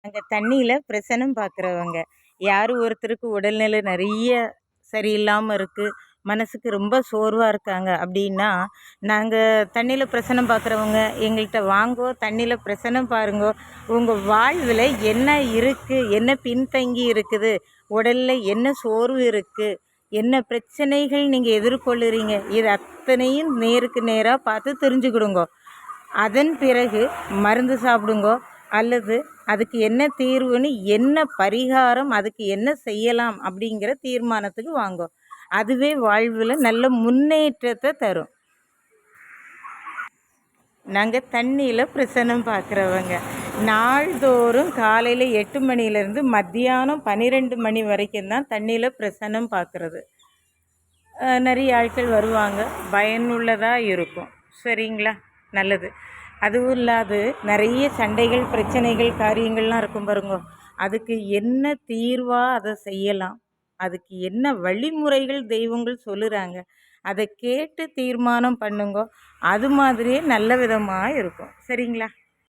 அங்க தண்ணியில பிரசனம் பார்க்குறவங்க. யாரு ஒருத்தருக்கு உடல்நிலை நிறைய சரியில்லாம இருக்கு, மனசுக்கு ரொம்ப சோர்வா இருக்காங்க அப்படின்னா, நாங்க தண்ணியில பிரசனம் பார்க்குறவங்க எங்கள்கிட்ட வாங்கோ, தண்ணியில பிரசனம் பாருங்கோ. உங்க வாழ்வில் என்ன இருக்கு, என்ன பின்தங்கி இருக்குது, உடல்ல என்ன சோர்வு இருக்கு, என்ன பிரச்சனைகள் நீங்கள் எதிர்கொள்ளுறீங்க, இது அத்தனையும் நேருக்கு நேராக பார்த்து தெரிஞ்சுக்கிடுங்கோ. அதன் பிறகு மருந்து சாப்பிடுங்கோ, அல்லது அதுக்கு என்ன தீர்வுன்னு, என்ன பரிகாரம், அதுக்கு என்ன செய்யலாம் அப்படிங்கிற தீர்மானத்துக்கு வாங்கோ. அதுவே வாழ்வில் நல்ல முன்னேற்றத்தை தரும். நாங்கள் தண்ணியில் பிரசனம் பார்க்குறவங்க. நாள்தோறும் காலையில் 8 மணிலேருந்து மத்தியானம் 12 மணி வரைக்கும் தான் தண்ணியில் பிரசனம் பார்க்குறது. நிறைய ஆட்கள் வருவாங்க, பயனுள்ளதாக இருக்கும். சரிங்களா? நல்லது. அதுவும் இல்லாது நிறைய சண்டைகள், பிரச்சனைகள், காரியங்கள்லாம் இருக்கும் பாருங்க. அதுக்கு என்ன தீர்வாக அதை செய்யலாம், அதுக்கு என்ன வழிமுறைகள் தெய்வங்கள் சொல்லுறாங்க, அதை கேட்டு தீர்மானம் பண்ணுங்க. அது மாதிரியே நல்ல விதமாக இருக்கும். சரிங்களா?